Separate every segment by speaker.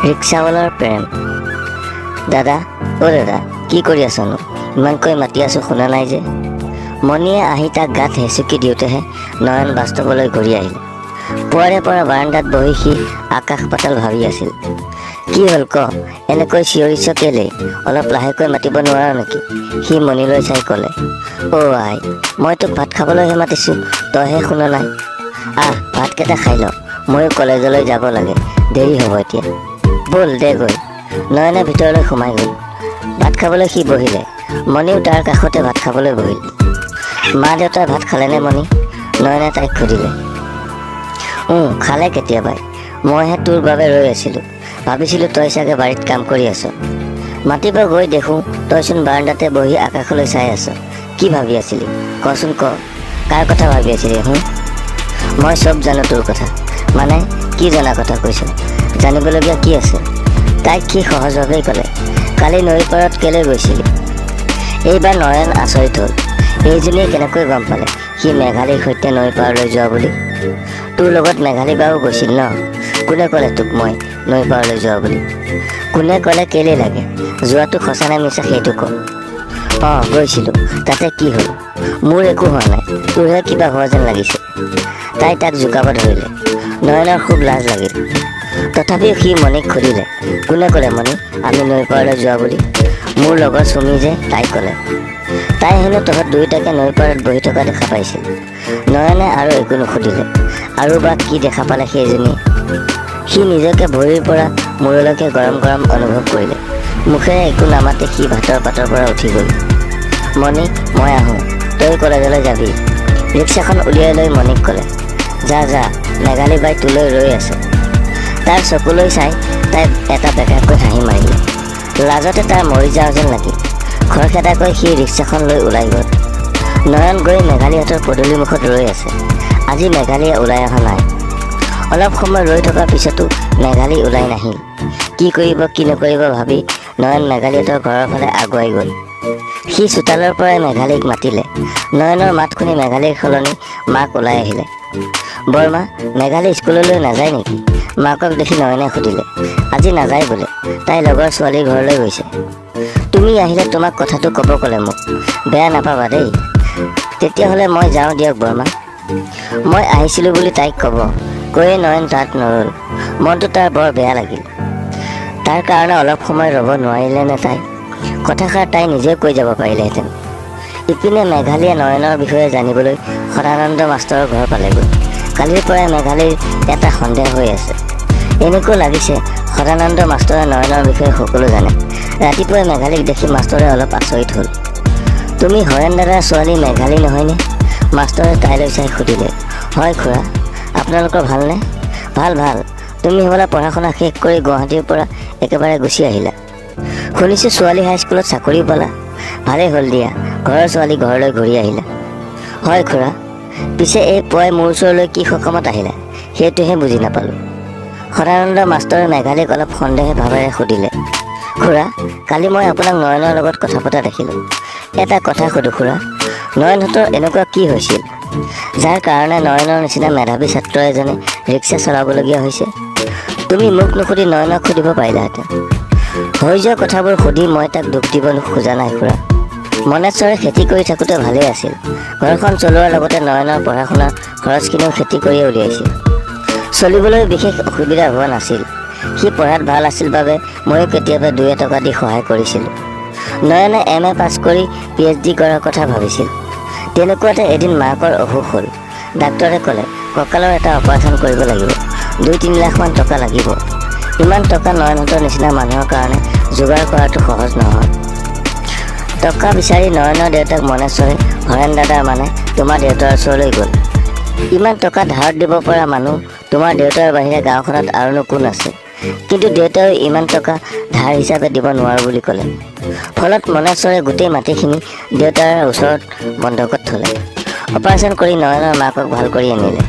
Speaker 1: ৰিক্সাৱালাৰ প্ৰেম। দাদা, দাদা, কি কৰি আছনো? ইমানকৈ মাতি আছোঁ, শুনা নাই যে। মণিয়ে আহি তাক গাত হেঁচুকি দিওঁতেহে নয়ন বাস্তৱলৈ ঘূৰি আহিলে। পুৱাৰে পৰা বাৰাণ্ডাত বহি সি আকাশ পাতাল ভাবি আছিল। কি হ'ল ক, এনেকৈ চিঞৰিছ কেলে? অলপ লাহেকৈ মাতিব নোৱাৰ নেকি? সি মণিলৈ চাই ক'লে, আই, মই তোক ভাত খাবলৈহে মাতিছোঁ, তইহে শুনা নাই। ভাতকেইটা খাই ল, ময়ো কলেজলৈ যাব লাগে, দেৰি হ'ব এতিয়া। ব'ল দে গৈ। নয়নে ভিতৰলৈ সোমাই গ'ল। ভাত খাবলৈ সি বহিলে। মণিও তাৰ কাষতে ভাত খাবলৈ বহিল। মা দেউতাই ভাত খালেনে মণি? নয়নে তাইক সুধিলে। খালে কেতিয়াবাই। মইহে তোৰ বাবে ৰৈ আছিলোঁ। ভাবিছিলোঁ তই চাগে বাৰীত কাম কৰি আছ। মাতিব গৈ দেখোঁ তইচোন বাৰাণ্ডাতে বহি আকাশলৈ চাই আছ। কি ভাবি আছিলি? কচোন ক, কাৰ কথা ভাবি আছিলি? মই চব জানো তোৰ কথা। মানে কি জনা কথা কৈছ? জানিবলগীয়া কি আছে? তাইক সি সহজভাৱেই ক'লে। কালি নৈৰ পাৰত কেলৈ গৈছিলি? এইবাৰ নয়ন আচৰিত হ'ল। এইজনীয়ে কেনেকৈ গম পালে সি মেঘালীৰ সৈতে নৈৰ পাৰলৈ যোৱা বুলি? তোৰ লগত মেঘালী বাও গৈছিল ন? কোনে ক'লে তোক মই নৈৰ পাৰলৈ যোৱা বুলি? কোনে ক'লে কেলৈ লাগে? যোৱাটো সঁচা নে মিছা সেইটো ক। গৈছিলোঁ। তাতে কি হ'ল? মোৰ একো হোৱা নাই, তোৰহে কিবা হোৱা যেন লাগিছে। তাই তাক জোকাব ধৰিলে। নয়নৰ খুব লাজ লাগিল। তথাপিও সি মণিক সুধিলে, কোনে ক'লে মণি আমি নৈৰ পাৰলৈ যোৱা বুলি? মোৰ লগৰ চুমি যে, তাই ক'লে। তাই হেনো তহঁত দুয়োটাকে নৈৰ পাৰত বহি থকা দেখা পাইছিল। নয়নে আৰু একো নুসুধিলে। আৰু বা কি দেখা পালে সেইজনীয়ে? সি নিজকে ভৰিৰ পৰা মূৰলৈকে গৰম গৰম অনুভৱ কৰিলে। মুখেৰে একো নামাতে সি ভাতৰ পাতৰ পৰা উঠি গ'ল। মণি, মই আহোঁ, তই কলেজলৈ যাবি। ৰিক্সাখন উলিয়াই লৈ মণিক ক'লে, যা, মেঘালী বাই তোলৈ ৰৈ আছে। তাৰ চকুলৈ চাই তাই এটা বেকাকৈ হাঁহি মাৰিলে। লাজতে তাৰ মৰি যাওঁ যেন লাগিল। খৰখেদাকৈ সি ৰিক্সাখন লৈ ওলাই গ'ল। নয়ন গৈ মেঘালীহঁতৰ পদূলি মুখত ৰৈ আছে। আজি মেঘালীয়ে ওলাই অহা নাই। অলপ সময় ৰৈ থকাৰ পিছতো মেঘালী ওলাই নাহিল। কি কৰিব কি নকৰিব ভাবি নয়ন মেঘালীহঁতৰ ঘৰৰ ফালে আগুৱাই গ'ল। সি চোতালৰ পৰাই মেঘালীক মাতিলে। নয়নৰ মাত শুনি মেঘালীৰ সলনি মাক ওলাই আহিলে। বৰমা, মেঘালী স্কুললৈ নাযায় নেকি? মাকক দেখি নয়নে সুধিলে। আজি নাযায় বোলে, তাই লগৰ ছোৱালীৰ ঘৰলৈ গৈছে। তুমি আহিলে তোমাক কথাটো ক'ব ক'লে মোক। বেয়া নাপাবা দেই। তেতিয়াহ'লে মই যাওঁ দিয়ক বৰমা। মই আহিছিলোঁ বুলি তাইক ক'ব। কৈয়ে নয়ন তাত নৰল। মনটো তাৰ বৰ বেয়া লাগিল। তাৰ কাৰণে অলপ সময় ৰ'ব নোৱাৰিলে নে তাই? কথাষাৰ তাই নিজে কৈ যাব পাৰিলেহেঁতেন। ইপিনে মেঘালীয়ে নয়নৰ বিষয়ে জানিবলৈ সদানন্দ মাষ্টৰৰ ঘৰ পালেগৈ। কালিৰ পৰাই মেঘালীৰ এটা সন্দেহ হৈ আছে। এনেকুৱা লাগিছে সদানন্দ মাষ্টৰে নয়নৰ বিষয়ে সকলো জানে। ৰাতিপুৱাই মেঘালীক দেখি মাষ্টৰে অলপ আচৰিত হ'ল। তুমি হৰেণ দাদাৰ ছোৱালী মেঘালী নহয়নে? মাষ্টৰে তাইলৈ চাই সুধিলে। হয় খুৰা। আপোনালোকৰ ভালনে? ভাল। তুমি হ'বলা পঢ়া শুনা শেষ কৰি গুৱাহাটীৰ পৰা একেবাৰে গুচি আহিলা। শুনিছোঁ ছোৱালী হাইস্কুলত চাকৰি পালা। ভালেই হ'ল দিয়া, ঘৰৰ ছোৱালী ঘৰলৈ ঘূৰি আহিলা। হয় খুৰা। পিছে এই পুৱাই মোৰ ওচৰলৈ কি সকামত আহিলা সেইটোহে বুজি নাপালোঁ। সদানন্দ মাষ্টৰে মেঘালীক অলপ সন্দেহ ভাৱেৰে সুধিলে। খুৰা, কালি মই আপোনাক নয়নৰ লগত কথা পতা দেখিলোঁ। এটা কথা সুধোঁ খুৰা, নয়নহঁতৰ এনেকুৱা কি হৈছিল যাৰ কাৰণে নয়নৰ নিচিনা মেধাৱী ছাত্ৰ এজনে ৰিক্সা চলাবলগীয়া হৈছে? তুমি মোক নুসুধি নয়নক সুধিব পাৰিলাহেঁতেন। হৈ যোৱা কথাবোৰ সুধি মই তাক দুখ দিব খোজা নাই খুৰা। মনেশ্বৰে খেতি কৰি থাকোঁতে ভালেই আছিল। ঘৰখন চলোৱাৰ লগতে নয়নৰ পঢ়া শুনাৰ খৰচখিনিও খেতি কৰিয়ে উলিয়াইছিল। চলিবলৈ বিশেষ অসুবিধা হোৱা নাছিল। সি পঢ়াত ভাল আছিল বাবে ময়ো কেতিয়াবা 2 টকা দি সহায় কৰিছিলোঁ। নয়নে MA পাছ কৰি PhD কৰাৰ কথা ভাবিছিল। তেনেকুৱাতে এদিন মাকৰ অসুখ হ'ল। ডাক্তৰে ক'লে কঁকালৰ এটা অপাৰেশ্যন কৰিব লাগিব। 2-3 লাখমান টকা লাগিব। ইমান টকা নয়নহঁতৰ নিচিনা মানুহৰ কাৰণে যোগাৰ কৰাটো সহজ নহয়। টকা বিচাৰি নয়নৰ দেউতাক মনেশ্বৰে হৰেণ দাদাৰ মানে তোমাৰ দেউতাৰ ওচৰলৈ গ'ল। ইমান টকা ধাৰত দিব পৰা মানুহ তোমাৰ দেউতাৰ বাহিৰে গাঁওখনত আৰুনো কোন আছে? কিন্তু দেউতাই ইমান টকা ধাৰ হিচাপে দিব নোৱাৰোঁ বুলি ক'লে। ফলত মনেশ্বৰে গোটেই মাটিখিনি দেউতাৰ ওচৰত বন্ধকত থ'লে। অপাৰেশ্যন কৰি নয়নৰ মাকক ভাল কৰি আনিলে।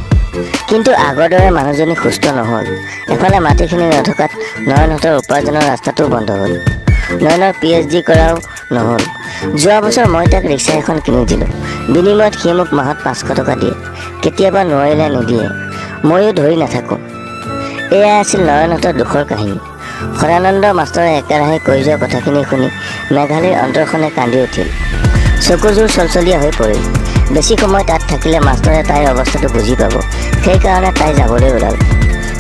Speaker 1: কিন্তু আগৰ দৰে মানুহজনী সুস্থ নহ'ল। এফালে মাটিখিনি নথকাত নয়নহঁতৰ উপাৰ্জনৰ ৰাস্তাটোও বন্ধ হ'ল। নয়নৰ PhD কৰাও নহ'ল। যোৱা বছৰ মই তাক ৰিক্সা এখন কিনি দিলোঁ। বিনিময়ত সি মোক মাহত 500 টকা দিয়ে। কেতিয়াবা নোৱাৰিলে নিদিয়ে। ময়ো ধৰি নাথাকোঁ। এয়া আছিল নয়নহঁতৰ দুখৰ কাহিনী। সদানন্দ মাষ্টৰে একেৰাহে কৈ যোৱা কথাখিনি শুনি মেঘালীৰ অন্তৰখনে কান্দি উঠিল। চকুযোৰ চলচলীয়া হৈ পৰিল। বেছি সময় তাত থাকিলে মাষ্টৰে তাইৰ অৱস্থাটো বুজি পাব, সেইকাৰণে তাই যাবলৈ ওলাল।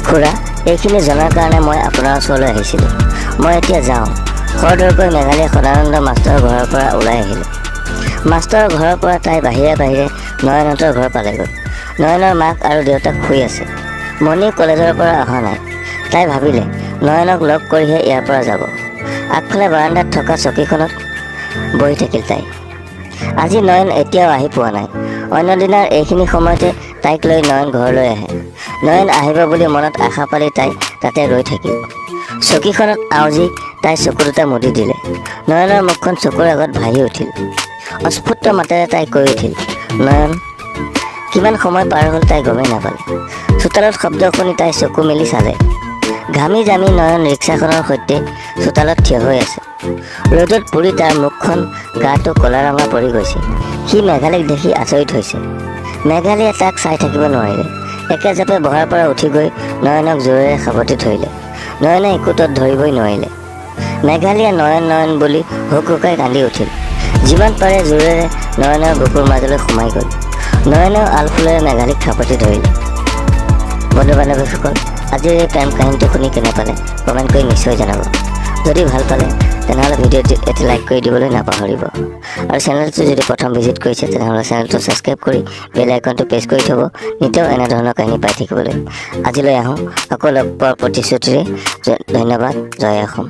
Speaker 1: খুৰা, এইখিনি জনাৰ কাৰণে মই আপোনাৰ ওচৰলৈ আহিছিলোঁ। মই এতিয়া যাওঁ। খৰধৰকৈ মেঘালীয়ে সদানন্দ মাষ্টৰৰ ঘৰৰ পৰা ওলাই আহিলে। মাষ্টৰৰ ঘৰৰ পৰা তাই বাহিৰে বাহিৰে নয়নহঁতৰ ঘৰ পালেগৈ। নয়নৰ মাক আৰু দেউতাক শুই আছে। মণি কলেজৰ পৰা অহা নাই। তাই ভাবিলে নয়নক লগ কৰিহে ইয়াৰ পৰা যাব। আগফালে বাৰাণ্ডাত থকা চকীখনত বহি থাকিল তাই। আজি নয়ন এতিয়াও আহি পোৱা নাই। অন্য দিনাৰ এইখিনি সময়তে তাইক লৈ নয়ন ঘৰলৈ আহে। নয়ন আহিব বুলি মনত আশা পালি তাই তাতে ৰৈ থাকিল। চকীখনত আউজি তাই চকু দুটা মুদি দিলে। নয়নৰ মুখখন চকুৰ আগত ভাহি উঠিল। অস্ফুট মাতেৰে তাই কৈ উঠিল, নয়ন। কিমান সময় পাৰ হ'ল তাই গমেই নাপালে। চোতালত শব্দ শুনি তাই চকু মেলি চালে। ঘামি জামি নয়ন ৰিক্সাখনৰ সৈতে চোতালত থিয় হৈ আছে। ৰ'দত পুৰি তাৰ মুখখন গাটো ক'লা ৰঙা পৰি গৈছে। সি মেঘালীক দেখি আচৰিত হৈছে। মেঘালীয়ে তাক চাই থাকিব নোৱাৰিলে। একে জাপে বহাৰ পৰা উঠি গৈ নয়নক জোৰেৰে সাৱটি ধৰিলে। নয়নে একো তত ধৰিবই নোৱাৰিলে। মেঘালীয়ে নয়ন নয়ন বুলি হুক হুকাই কান্দি উঠিল। যিমান পাৰে জোৰেৰে নয়নৰ বুকুৰ মাজলৈ সোমাই গ'ল। নয়নেও আলফুলেৰে মেঘালীক সাৱটি ধৰিলে। বন্ধু বান্ধৱীসকল, আজিৰ এই প্ৰেম কাহিনীটো শুনি কেনে পালে কমেণ্ট কৰি নিশ্চয় জনাব। যদি ভাল পালে তেনেহ'লে ভিডিঅ'টো এটি লাইক কৰি দিবলৈ নাপাহৰিব। আৰু চেনেলটো যদি প্ৰথম ভিজিট কৰিছে তেনেহ'লে চেনেলটো ছাবস্ক্ৰাইব কৰি বেল আইকনটো প্ৰেছ কৰি থ'ব, নিতৌ এনেধৰণৰ কাহিনী পাই থাকিবলৈ। আজিলৈ আহোঁ, আকৌ লগ পোৱাৰ প্ৰতিশ্ৰুতিৰে। ধন্যবাদ। জয় অসম।